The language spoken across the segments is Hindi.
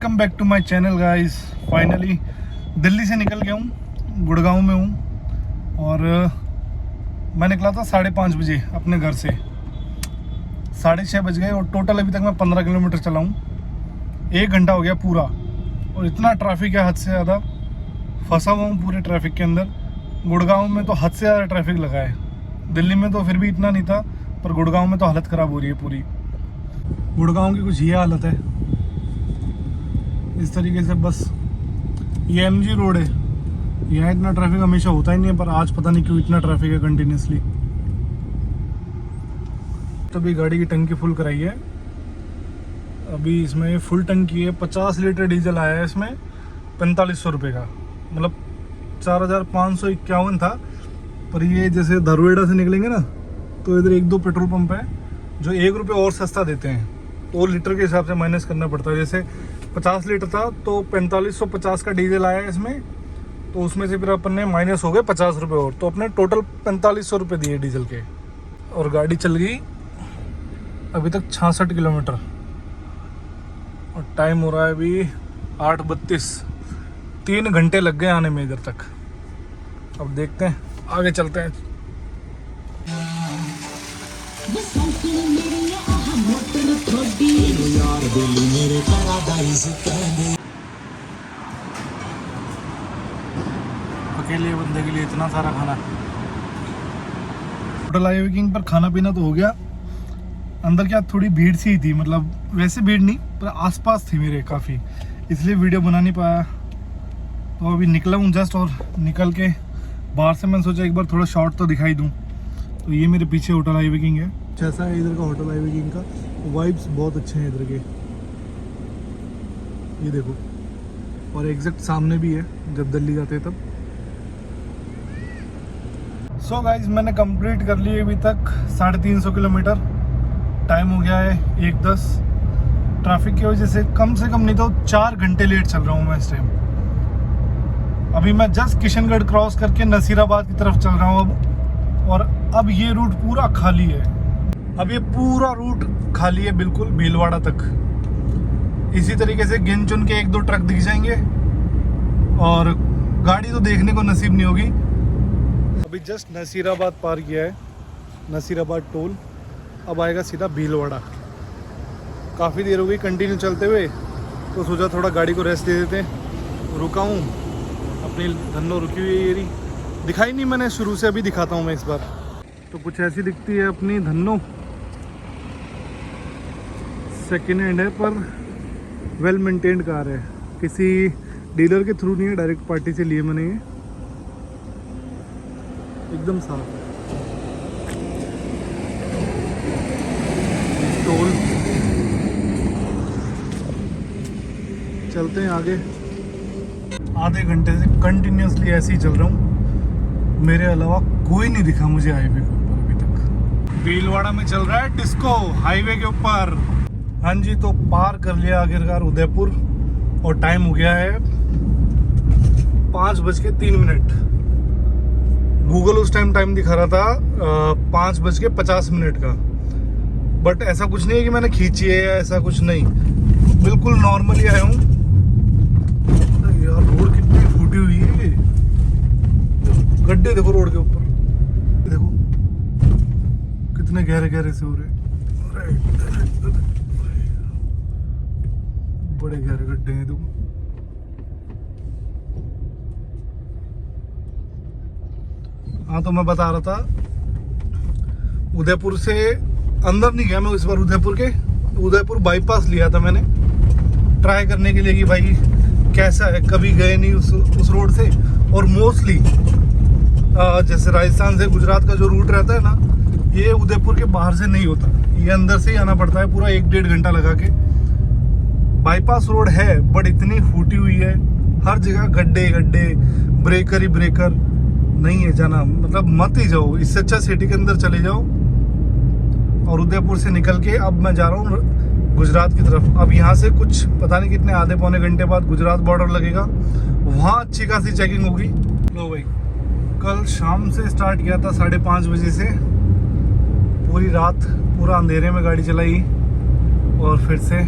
Welcome back to my channel guys. Finally Delhi से निकल गया हूँ, गुड़गांव में हूँ और मैं निकला था 5:30 बजे अपने घर से। 6:30 बज गए और टोटल अभी तक मैं 15 किलोमीटर चला हूँ। 1 घंटा हो गया पूरा और इतना ट्रैफिक है, हद से ज़्यादा फंसा हुआ हूँ पूरे ट्रैफिक के अंदर। गुड़गांव में तो हद से ज़्यादा ट्रैफिक लगा है। दिल्ली में तो फिर भी इतना नहीं था, पर गुड़गांव में तो हालत ख़राब हो रही है पूरी। गुड़गांव की कुछ ये हालत है इस तरीके से। बस ये एमजी रोड है, यहाँ इतना ट्रैफिक हमेशा होता ही नहीं है, पर आज पता नहीं क्यों इतना ट्रैफिक है कंटिन्यूसली। तो अभी गाड़ी की टंकी फुल कराई है। अभी इसमें फुल टंकी है, 50 लीटर डीजल आया है इसमें 4500 रुपये का, मतलब 4551 था। पर ये जैसे धरवेड़ा से निकलेंगे ना, तो इधर 1-2 पेट्रोल पंप है जो 1 रुपये और सस्ता देते हैं, तो लीटर के हिसाब से माइनस करना पड़ता है। जैसे 50 लीटर था तो 4550 का डीजल आया इसमें, तो उसमें से फिर अपन ने माइनस हो गए 50 रुपये और, तो अपने टोटल 4500 रुपये दिए डीजल के। और गाड़ी चल गई अभी तक 66 किलोमीटर और टाइम हो रहा है अभी 8:32। 3 घंटे लग गए आने में इधर तक। अब देखते हैं, आगे चलते हैं। अकेले बंदे के लिए इतना सारा खाना। होटल आई वेकिंग पर खाना पीना तो हो गया। अंदर क्या थोड़ी भीड़ सी थी, मतलब वैसे भीड़ नहीं पर आसपास थी मेरे काफ़ी, इसलिए वीडियो बना नहीं पाया। तो अभी निकला हूँ जस्ट, और निकल के बाहर से मैंने सोचा एक बार थोड़ा शॉर्ट तो दिखाई दूँ। तो ये मेरे पीछे होटल आई वेकिंग है। ऐसा है इधर का होटल आई वेकिंग का, वाइब्स बहुत अच्छे हैं इधर के, ये देखो। और एग्जैक्ट सामने भी है जब दिल्ली जाते हैं तब। सो गाइज मैंने कंप्लीट कर ली अभी तक 350 किलोमीटर। टाइम हो गया है 1:10। ट्रैफिक की वजह से कम नहीं तो 4 घंटे लेट चल रहा हूँ मैं इस टाइम। अभी मैं जस्ट किशनगढ़ क्रॉस करके नसीराबाद की तरफ चल रहा हूँ अब, और अब ये रूट पूरा खाली है। अब ये पूरा रूट खाली है बिल्कुल भीलवाड़ा तक। इसी तरीके से गिन चुन के 1-2 ट्रक दिख जाएंगे और गाड़ी तो देखने को नसीब नहीं होगी। अभी जस्ट नसीराबाद पार किया है, नसीराबाद टोल। अब आएगा सीधा भीलवाड़ा। काफ़ी देर हो गई कंटिन्यू चलते हुए, तो सोचा थोड़ा गाड़ी को रेस्ट दे देते हैं। रुका हूँ, अपनी धन्नो रुकी हुई है, ये दिखाई नहीं मैंने शुरू से, अभी दिखाता हूँ मैं इस बार। तो कुछ ऐसी दिखती है अपनी धन्नो। सेकेंड हैंड है पर वेल मेंटेन्ड कार है, किसी डीलर के थ्रू नहीं है, डायरेक्ट पार्टी से लिए मैंने। ये एकदम साफ है। टोल चलते हैं आगे। आधे घंटे से कंटिन्यूसली ऐसे ही चल रहा हूँ, मेरे अलावा कोई नहीं दिखा मुझे हाईवे के ऊपर अभी तक। भीलवाड़ा में चल रहा है डिस्को हाईवे के ऊपर। हाँ जी, तो पार कर लिया आखिरकार उदयपुर, और टाइम हो गया है 5:03। गूगल उस टाइम दिखा रहा था 5:50 का, बट ऐसा कुछ नहीं है कि मैंने खींची है या ऐसा कुछ नहीं, बिल्कुल नॉर्मली आया हूँ। यार रोड कितनी फूटी हुई है, गड्ढे देखो रोड के ऊपर, देखो कितने गहरे गहरे से हो रहे, बड़े गहरे गड्ढे हैं देखो। हाँ, तो मैं बता रहा था उदयपुर से अंदर नहीं गया मैं इस बार। उदयपुर बाईपास लिया था मैंने ट्राई करने के लिए कि भाई कैसा है, कभी गए नहीं उस रोड से। और मोस्टली जैसे राजस्थान से गुजरात का जो रूट रहता है ना, ये उदयपुर के बाहर से नहीं होता, ये अंदर से ही आना पड़ता है पूरा 1-1.5 घंटा लगा के। बाईपास रोड है बट इतनी फूटी हुई है, हर जगह गड्ढे गड्ढे, ब्रेकर ही ब्रेकर, नहीं है जाना, मतलब मत ही जाओ। इससे अच्छा सिटी के अंदर चले जाओ। और उदयपुर से निकल के अब मैं जा रहा हूँ गुजरात की तरफ। अब यहाँ से कुछ पता नहीं कितने आधे पौने घंटे बाद गुजरात बॉर्डर लगेगा, वहाँ अच्छी खासी चेकिंग होगी। लो भाई, कल शाम से स्टार्ट किया था 5:30 बजे से, पूरी रात पूरा अंधेरे में गाड़ी चलाई, और फिर से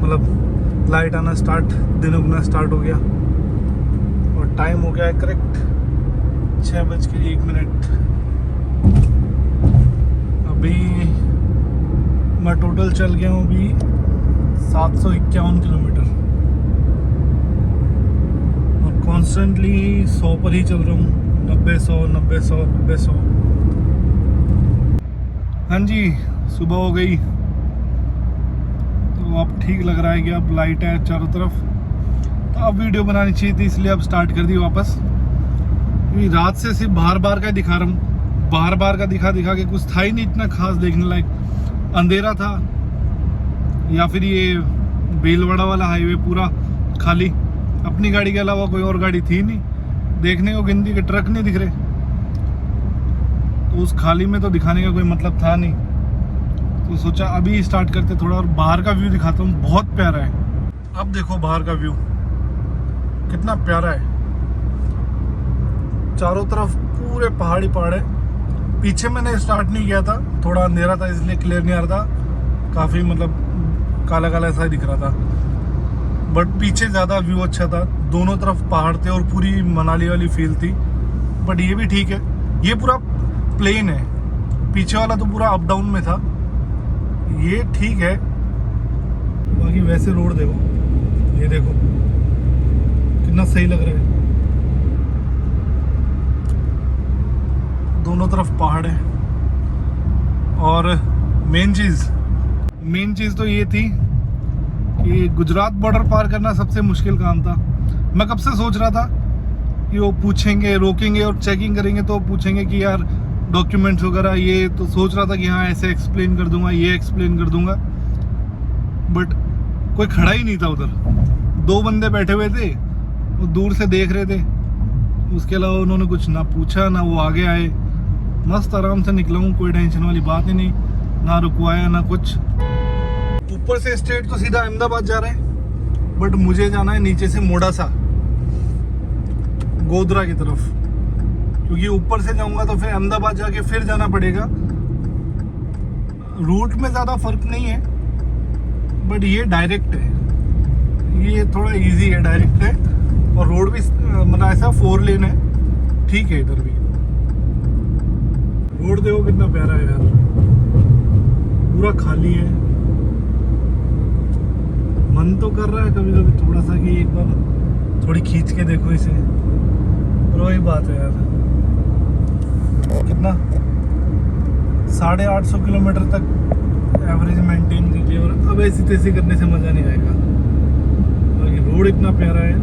मतलब लाइट आना स्टार्ट, दिन उगना स्टार्ट हो गया और टाइम हो गया है करेक्ट 6:01। अभी मैं टोटल चल गया हूँ अभी 751 किलोमीटर और कॉन्स्टेंटली 100 पर ही चल रहा हूँ, 90-100 हाँ जी, सुबह हो गई तो अब ठीक लग रहा है कि अब लाइट है चारों तरफ, तो अब वीडियो बनानी चाहिए थी, इसलिए अब स्टार्ट कर दी वापस। रात से सिर्फ बाहर का दिखा रहा हूँ, बाहर का दिखा के कुछ था ही नहीं इतना खास देखने लायक। अंधेरा था या फिर ये भीलवाड़ा वाला हाईवे पूरा खाली, अपनी गाड़ी के अलावा कोई और गाड़ी थी नहीं देखने को, गिनती के ट्रक नहीं दिख रहे, तो उस खाली में तो दिखाने का कोई मतलब था नहीं, तो सोचा अभी स्टार्ट करते थोड़ा और बाहर का व्यू दिखाता हूँ। बहुत प्यारा है, अब देखो बाहर का व्यू कितना प्यारा है, चारों तरफ पूरे पहाड़ है। पीछे मैंने स्टार्ट नहीं किया था, थोड़ा अंधेरा था इसलिए क्लियर नहीं आ रहा था, काफ़ी मतलब काला ऐसा ही दिख रहा था, बट पीछे ज़्यादा व्यू अच्छा था, दोनों तरफ पहाड़ थे और पूरी मनाली वाली फील थी। बट ये भी ठीक है, ये पूरा प्लेन है, पीछे वाला तो पूरा अप डाउन में था, ये ठीक है। बाकी वैसे रोड देखो, ये देखो कितना सही लग रहा है, दोनों तरफ पहाड़ है। और मेन चीज़ तो ये थी कि गुजरात बॉर्डर पार करना सबसे मुश्किल काम था। मैं कब से सोच रहा था कि वो पूछेंगे, रोकेंगे और चेकिंग करेंगे, तो पूछेंगे कि यार डॉक्यूमेंट्स वगैरह, ये तो सोच रहा था कि हाँ ऐसे एक्सप्लेन कर दूंगा, ये एक्सप्लेन कर दूंगा, बट कोई खड़ा ही नहीं था उधर। 2 बंदे बैठे हुए थे, वो दूर से देख रहे थे, उसके अलावा उन्होंने कुछ ना पूछा ना वो आगे आए। मस्त आराम से निकला हूँ, कोई टेंशन वाली बात ही नहीं, ना रुकवाया ना कुछ। ऊपर से स्ट्रेट तो सीधा अहमदाबाद जा रहा है, बट मुझे जाना है नीचे से मोडासा, गोधरा की तरफ, क्योंकि ऊपर से जाऊंगा तो फिर अहमदाबाद जाके फिर जाना पड़ेगा। रूट में ज़्यादा फर्क नहीं है, बट ये डायरेक्ट है, ये थोड़ा इजी है, डायरेक्ट है, और रोड भी मतलब ऐसा 4 लेन है, ठीक है। इधर भी रोड देखो कितना प्यारा है यार, पूरा खाली है। मन तो कर रहा है कभी कभी थोड़ा सा कि एक बार थोड़ी खींच के देखो इसे, और वही बात है यार, कितना 850 किलोमीटर तक एवरेज मेंटेन कीजिए, और अब ऐसी तैसी करने से मज़ा नहीं आएगा। बाकी रोड इतना प्यारा है,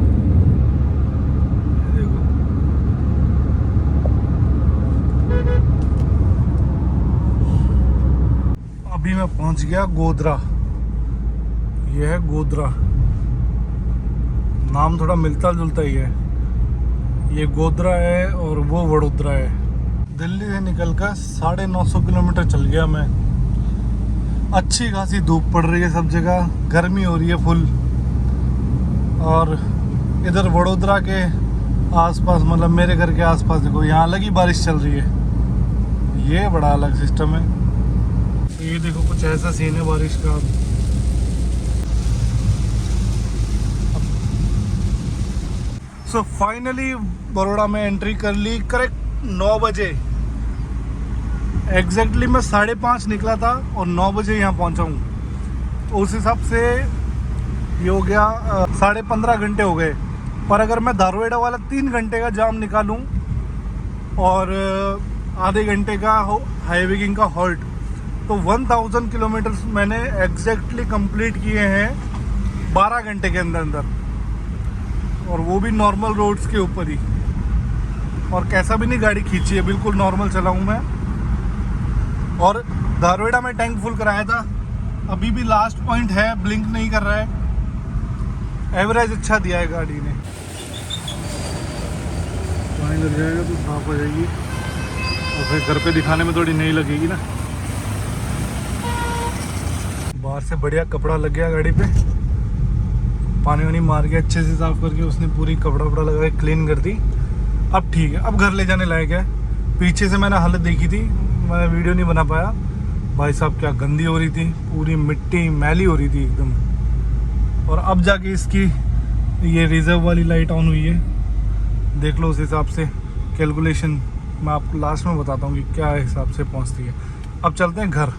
देखो अभी मैं पहुंच गया गोधरा। ये है गोधरा, नाम थोड़ा मिलता जुलता ही है, ये गोधरा है और वो वडोदरा है। दिल्ली से निकलकर 950 किलोमीटर चल गया मैं। अच्छी खासी धूप पड़ रही है, सब जगह गर्मी हो रही है फुल, और इधर वडोदरा के आसपास, मतलब मेरे घर के आसपास देखो, यहाँ अलग ही बारिश चल रही है, ये बड़ा अलग सिस्टम है। ये देखो कुछ ऐसा सीन है बारिश का। सो फाइनली बड़ौदा में एंट्री कर ली, करेक्ट 9 बजे एग्जैक्टली। मैं 5:30 निकला था और 9 बजे यहाँ पहुँचा हूँ, तो उस हिसाब से ये हो गया 15.5 घंटे हो गए। पर अगर मैं धारवेड़ा वाला 3 घंटे का जाम निकालूं और आधे घंटे का हाईवेकिंग का हॉल्ट, तो 1000 किलोमीटर मैंने एग्जैक्टली कंप्लीट किए हैं 12 घंटे के अंदर, और वो भी नॉर्मल रोड्स के ऊपर ही, और कैसा भी नहीं गाड़ी खींची है, बिल्कुल नॉर्मल चला हूँ मैं। और धारवेड़ा में टैंक फुल कराया था, अभी भी लास्ट पॉइंट है, ब्लिंक नहीं कर रहा है, एवरेज अच्छा दिया है गाड़ी ने। पानी लग जाएगा तो साफ हो जाएगी, और फिर घर पे दिखाने में थोड़ी नहीं लगेगी ना। बाहर से बढ़िया कपड़ा लग गया गाड़ी पे, पानी वानी मार के अच्छे से साफ करके उसने पूरी कपड़ा वपड़ा लगा के क्लीन कर दी। अब ठीक है, अब घर ले जाने लायक है। पीछे से मैंने हालत देखी थी, मैं वीडियो नहीं बना पाया। भाई साहब क्या गंदी हो रही थी, पूरी मिट्टी मैली हो रही थी एकदम। और अब जाके इसकी ये रिजर्व वाली लाइट ऑन हुई है। देख लो उस हिसाब से कैलकुलेशन मैं आपको लास्ट में बताता हूँ कि क्या हिसाब से पहुँचती है। अब चलते हैं घर।